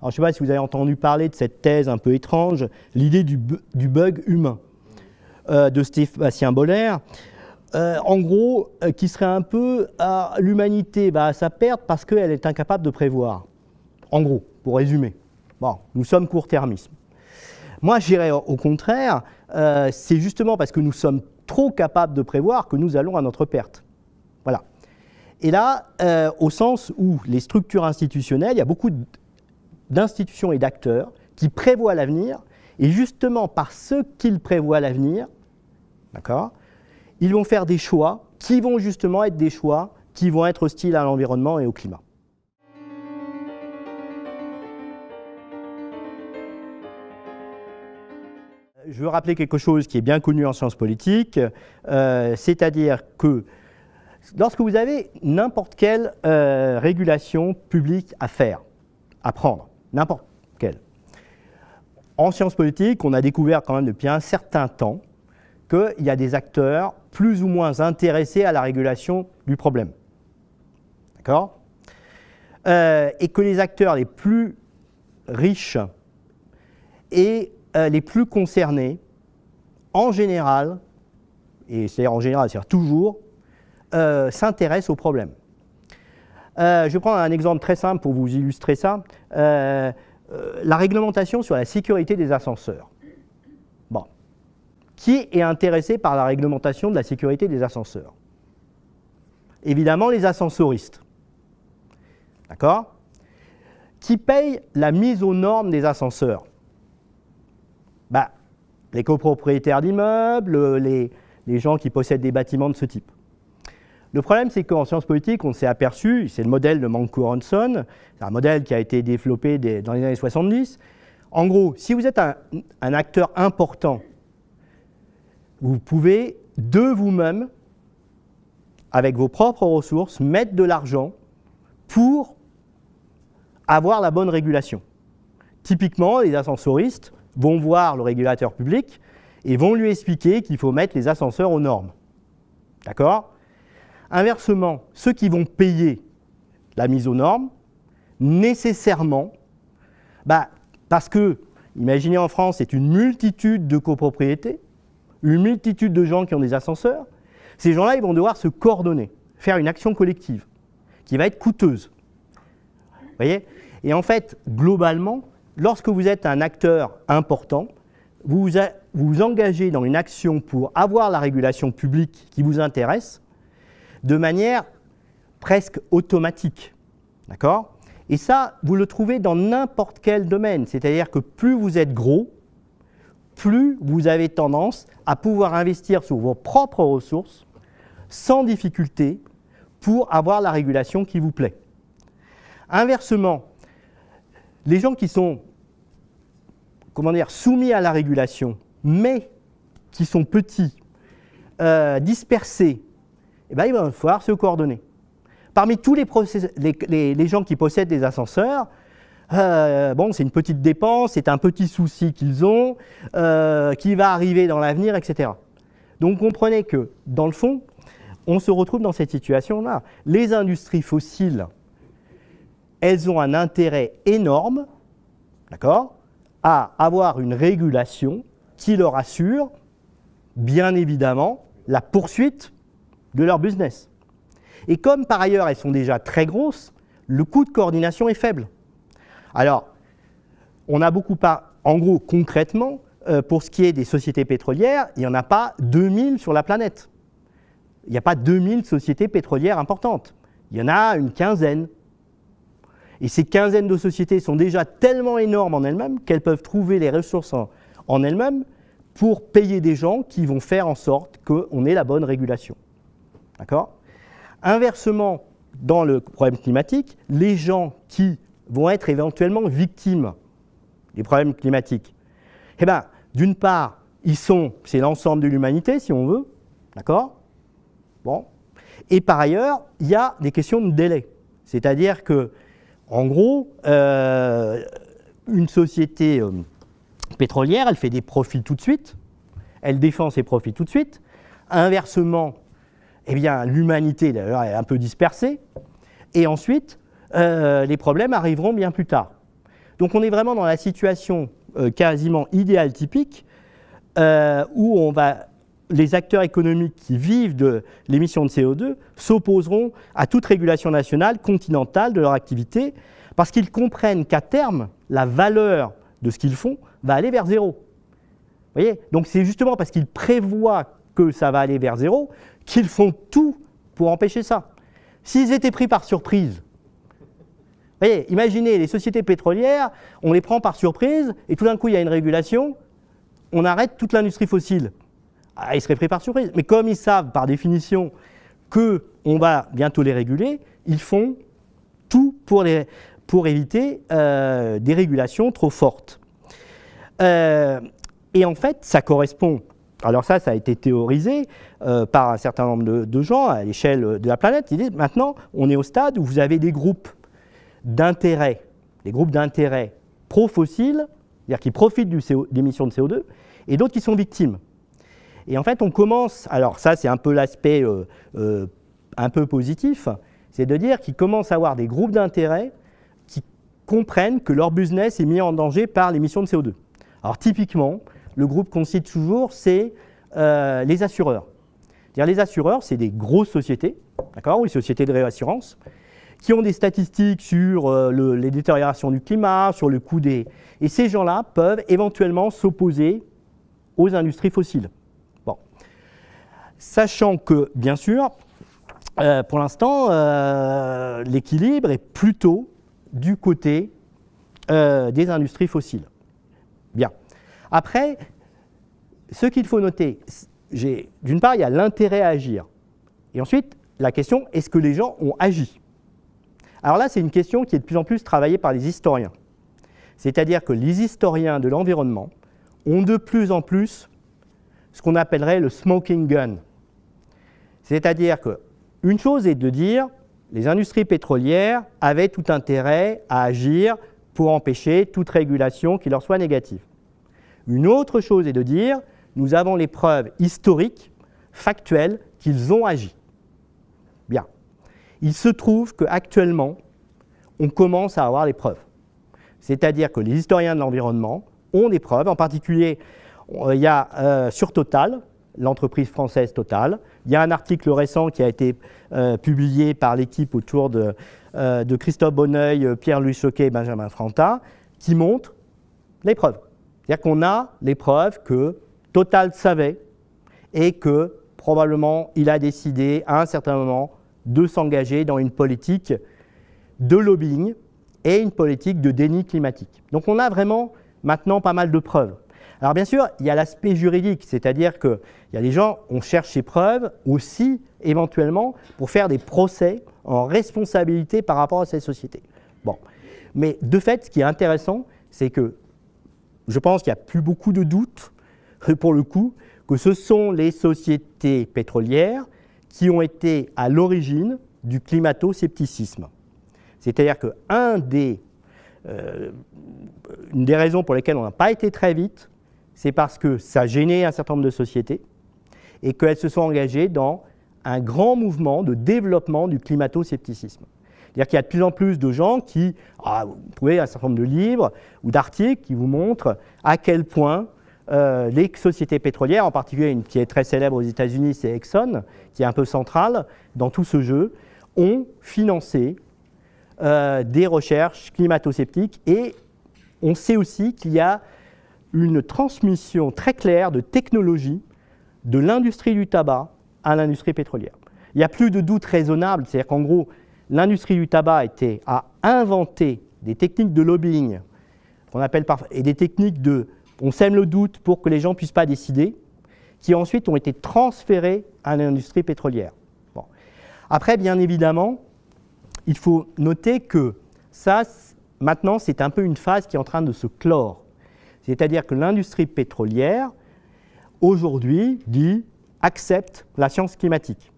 Alors, je ne sais pas si vous avez entendu parler de cette thèse un peu étrange, l'idée du bug humain de Sébastien Boller. En gros, qui serait un peu l'humanité va à sa perte parce qu'elle est incapable de prévoir. En gros, pour résumer. Bon, nous sommes court-termistes. Moi, je dirais au contraire, c'est justement parce que nous sommes trop capables de prévoir que nous allons à notre perte. Voilà. Et là, au sens où les structures institutionnelles, il y a beaucoup d'institutions et d'acteurs qui prévoient l'avenir, et justement parce qu'ils prévoient l'avenir, d'accord, ils vont faire des choix qui vont justement être des choix qui vont être hostiles à l'environnement et au climat. Je veux rappeler quelque chose qui est bien connu en sciences politiques, c'est-à-dire que lorsque vous avez n'importe quelle régulation publique à faire, à prendre, n'importe quelle, en sciences politiques, on a découvert quand même depuis un certain temps qu'il y a des acteurs plus ou moins intéressés à la régulation du problème. D'accord ? Et que les acteurs les plus riches et les plus concernés, en général, et c'est-à-dire en général, c'est-à-dire toujours, s'intéressent au problème. Je vais prendre un exemple très simple pour vous illustrer ça. La réglementation sur la sécurité des ascenseurs. Bon. Qui est intéressé par la réglementation de la sécurité des ascenseurs? Évidemment, les ascensoristes. D'accord? Qui paye la mise aux normes des ascenseurs? Bah, les copropriétaires d'immeubles, les gens qui possèdent des bâtiments de ce type. Le problème, c'est qu'en sciences politiques, on s'est aperçu, c'est le modèle de Mancour-Hanson, c'est un modèle qui a été développé dans les années 70. En gros, si vous êtes un acteur important, vous pouvez de vous-même, avec vos propres ressources, mettre de l'argent pour avoir la bonne régulation. Typiquement, les ascensoristes vont voir le régulateur public et vont lui expliquer qu'il faut mettre les ascenseurs aux normes. D'accord ? Inversement, ceux qui vont payer la mise aux normes, nécessairement, parce que, imaginez en France, c'est une multitude de copropriétés, une multitude de gens qui ont des ascenseurs, ces gens-là, ils vont devoir se coordonner, faire une action collective, qui va être coûteuse. Vous voyez ? Et en fait, globalement, lorsque vous êtes un acteur important, vous vous engagez dans une action pour avoir la régulation publique qui vous intéresse, de manière presque automatique. D'accord ? Et ça, vous le trouvez dans n'importe quel domaine. C'est-à-dire que plus vous êtes gros, plus vous avez tendance à pouvoir investir sur vos propres ressources sans difficulté pour avoir la régulation qui vous plaît. Inversement, les gens qui sont soumis à la régulation, mais qui sont petits, dispersés, eh bien, il va falloir se coordonner. Parmi tous les gens qui possèdent des ascenseurs, bon, c'est une petite dépense, c'est un petit souci qu'ils ont, qui va arriver dans l'avenir, etc. Donc, comprenez que, dans le fond, on se retrouve dans cette situation-là. Les industries fossiles, elles ont un intérêt énorme, d'accord, à avoir une régulation qui leur assure, bien évidemment, la poursuite de leur business. Et comme par ailleurs elles sont déjà très grosses, le coût de coordination est faible. Alors, on a beaucoup en gros, concrètement, pour ce qui est des sociétés pétrolières, il n'y en a pas 2000 sur la planète. Il n'y a pas 2000 sociétés pétrolières importantes. Il y en a une quinzaine. Et ces quinzaines de sociétés sont déjà tellement énormes en elles-mêmes qu'elles peuvent trouver les ressources en elles-mêmes pour payer des gens qui vont faire en sorte qu'on ait la bonne régulation. D'accord ? Inversement, dans le problème climatique, les gens qui vont être éventuellement victimes des problèmes climatiques, eh bien, d'une part, c'est l'ensemble de l'humanité, si on veut, d'accord ? Bon. Et par ailleurs, il y a des questions de délai. C'est-à-dire que, en gros, une société pétrolière, elle fait des profits tout de suite, elle défend ses profits tout de suite. Inversement, eh bien, l'humanité d'ailleurs est un peu dispersée, et ensuite, les problèmes arriveront bien plus tard. Donc on est vraiment dans la situation quasiment idéale typique où les acteurs économiques qui vivent de l'émission de CO2 s'opposeront à toute régulation nationale, continentale de leur activité, parce qu'ils comprennent qu'à terme, la valeur de ce qu'ils font va aller vers zéro. Vous voyez? Donc c'est justement parce qu'ils prévoient que ça va aller vers zéro qu'ils font tout pour empêcher ça. S'ils étaient pris par surprise, vous voyez, imaginez les sociétés pétrolières, on les prend par surprise et tout d'un coup il y a une régulation, on arrête toute l'industrie fossile. Ah, ils seraient pris par surprise. Mais comme ils savent par définition qu'on va bientôt les réguler, ils font tout pour éviter des régulations trop fortes. Et en fait, ça correspond, alors ça a été théorisé par un certain nombre de gens à l'échelle de la planète. Ils disent maintenant, on est au stade où vous avez des groupes d'intérêt, pro-fossiles, c'est-à-dire qui profitent d'émissions de CO2, et d'autres qui sont victimes. Et en fait, on commence, alors ça c'est un peu l'aspect un peu positif, c'est de dire qu'ils commencent à avoir des groupes d'intérêt qui comprennent que leur business est mis en danger par l'émission de CO2. Alors typiquement, le groupe qu'on cite toujours, c'est les assureurs. C'est-à-dire les assureurs, c'est des grosses sociétés, d'accord, ou les sociétés de réassurance, qui ont des statistiques sur les détériorations du climat, sur le coût des... Et ces gens-là peuvent éventuellement s'opposer aux industries fossiles. Bon. Sachant que, bien sûr, pour l'instant, l'équilibre est plutôt du côté des industries fossiles. Bien. Après, ce qu'il faut noter, d'une part, il y a l'intérêt à agir. Et ensuite, la question, est-ce que les gens ont agi? Alors là, c'est une question qui est de plus en plus travaillée par les historiens. C'est-à-dire que les historiens de l'environnement ont de plus en plus ce qu'on appellerait le smoking gun. C'est-à-dire qu'une chose est de dire les industries pétrolières avaient tout intérêt à agir pour empêcher toute régulation qui leur soit négative. Une autre chose est de dire nous avons les preuves historiques, factuelles, qu'ils ont agi. Bien. Il se trouve qu'actuellement, on commence à avoir les preuves. C'est-à-dire que les historiens de l'environnement ont des preuves, en particulier, il y a sur Total, l'entreprise française Total, il y a un article récent qui a été publié par l'équipe autour de Christophe Bonneuil, Pierre-Louis Choquet et Benjamin Franta, qui montre les preuves. C'est-à-dire qu'on a les preuves que Total savait et que probablement il a décidé à un certain moment de s'engager dans une politique de lobbying et une politique de déni climatique. Donc on a vraiment maintenant pas mal de preuves. Alors bien sûr, il y a l'aspect juridique, c'est-à-dire qu'il y a des gens, on cherche ces preuves aussi éventuellement pour faire des procès en responsabilité par rapport à ces sociétés. Bon. Mais de fait, ce qui est intéressant, c'est que je pense qu'il n'y a plus beaucoup de doutes, pour le coup, que ce sont les sociétés pétrolières qui ont été à l'origine du climato-scepticisme. C'est-à-dire qu'une des raisons pour lesquelles on n'a pas été très vite, c'est parce que ça gênait un certain nombre de sociétés et qu'elles se sont engagées dans un grand mouvement de développement du climato-scepticisme. C'est-à-dire qu'il y a de plus en plus de gens qui, vous trouvez un certain nombre de livres ou d'articles qui vous montrent à quel point les sociétés pétrolières, en particulier une qui est très célèbre aux États-Unis, c'est Exxon, qui est un peu centrale dans tout ce jeu, ont financé des recherches climato-sceptiques et on sait aussi qu'il y a une transmission très claire de technologie de l'industrie du tabac à l'industrie pétrolière. Il n'y a plus de doute raisonnable, c'est-à-dire qu'en gros, l'industrie du tabac a inventé des techniques de lobbying qu'on appelle et des techniques de on sème le doute pour que les gens ne puissent pas décider, qui ensuite ont été transférés à l'industrie pétrolière. Bon. Après, bien évidemment, il faut noter que ça, maintenant, c'est un peu une phase qui est en train de se clore. C'est-à-dire que l'industrie pétrolière, aujourd'hui, accepte la science climatique.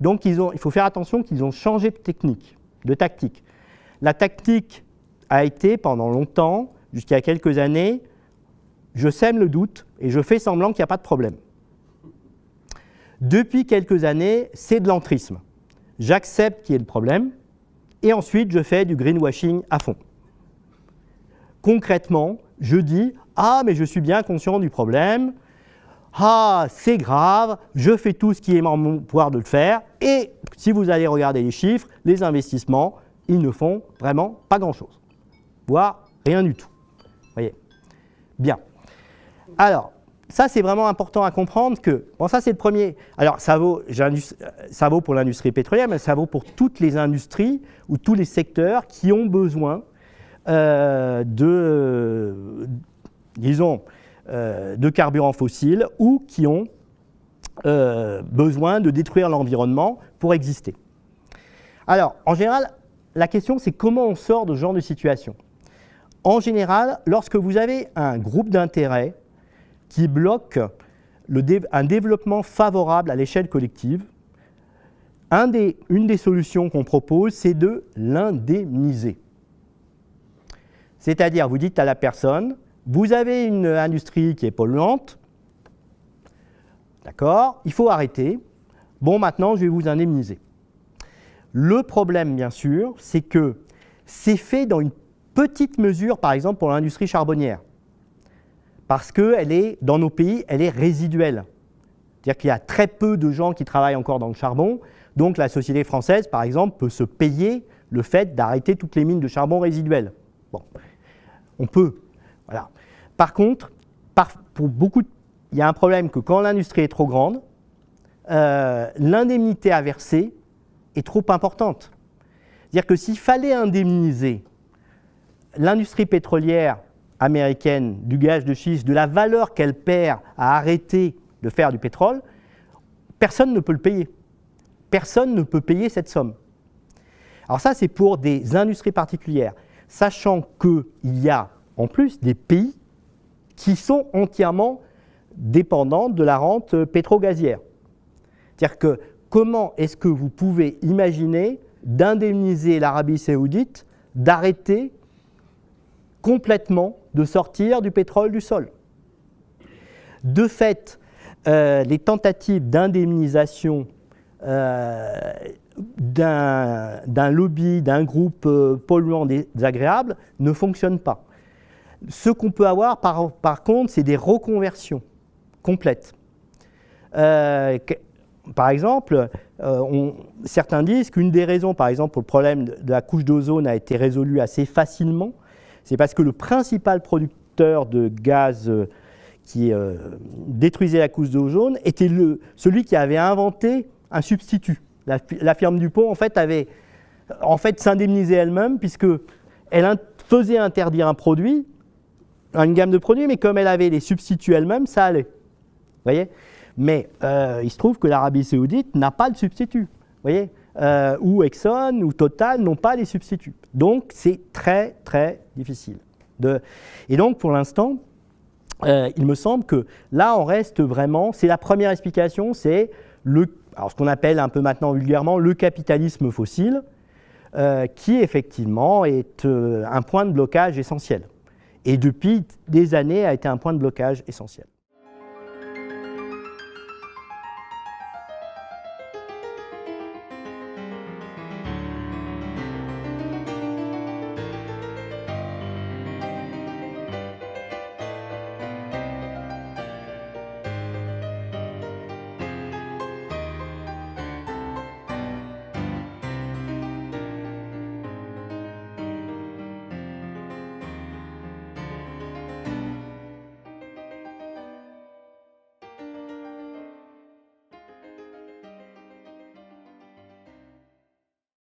Donc, il faut faire attention qu'ils ont changé de technique, de tactique. La tactique a été, pendant longtemps, jusqu'à quelques années, je sème le doute et je fais semblant qu'il n'y a pas de problème. Depuis quelques années, c'est de l'entrisme. J'accepte qu'il y ait le problème et ensuite je fais du greenwashing à fond. concrètement, je dis « Ah, mais je suis bien conscient du problème. Ah, c'est grave, je fais tout ce qui est en mon pouvoir de le faire. » Et si vous allez regarder les chiffres, les investissements, ils ne font vraiment pas grand-chose, voire rien du tout. Voyez. Bien. Alors, ça, c'est vraiment important à comprendre que, bon, ça, c'est le premier. Alors, ça vaut pour l'industrie pétrolière, mais ça vaut pour toutes les industries ou tous les secteurs qui ont besoin de carburants fossiles ou qui ont besoin de détruire l'environnement pour exister. Alors, en général, la question, c'est comment on sort de ce genre de situation. En général, lorsque vous avez un groupe d'intérêts qui bloque un développement favorable à l'échelle collective, une des solutions qu'on propose, c'est de l'indemniser. C'est-à-dire, vous dites à la personne, vous avez une industrie qui est polluante, d'accord, il faut arrêter, bon, maintenant, je vais vous indemniser. Le problème, bien sûr, c'est que c'est fait dans une petite mesure, par exemple, pour l'industrie charbonnière. Parce que dans nos pays, elle est résiduelle. C'est-à-dire qu'il y a très peu de gens qui travaillent encore dans le charbon. Donc la société française, par exemple, peut se payer le fait d'arrêter toutes les mines de charbon résiduelles. Bon, on peut. Voilà. Par contre, il y a un problème que quand l'industrie est trop grande, l'indemnité à verser est trop importante. C'est-à-dire que s'il fallait indemniser l'industrie pétrolière américaine du gaz de schiste, de la valeur qu'elle perd à arrêter de faire du pétrole, personne ne peut le payer. Personne ne peut payer cette somme. Alors ça, c'est pour des industries particulières, sachant qu'il y a en plus des pays qui sont entièrement dépendants de la rente pétro-gazière. C'est-à-dire que comment est-ce que vous pouvez imaginer d'indemniser l'Arabie saoudite, d'arrêter complètement de sortir du pétrole du sol? De fait, les tentatives d'indemnisation d'un lobby, d'un groupe polluant désagréable ne fonctionnent pas. Ce qu'on peut avoir, par contre, c'est des reconversions complètes. Par exemple, certains disent qu'une des raisons, par exemple, pour le problème de la couche d'ozone a été résolu assez facilement, c'est parce que le principal producteur de gaz qui détruisait la couche d'ozone était celui qui avait inventé un substitut. La firme Dupont, en fait, s'indemnisait elle-même puisqu'elle faisait interdire un produit, une gamme de produits, mais comme elle avait les substituts elle-même, ça allait. Vous voyez ? Mais il se trouve que l'Arabie saoudite n'a pas de substitut. Vous voyez ? Ou Exxon ou Total n'ont pas les substituts. Donc, c'est très, très difficile. Et donc, pour l'instant, il me semble que là, on reste vraiment... C'est la première explication, c'est ce qu'on appelle un peu maintenant vulgairement le capitalisme fossile, qui effectivement est un point de blocage essentiel. Et depuis des années, a été un point de blocage essentiel.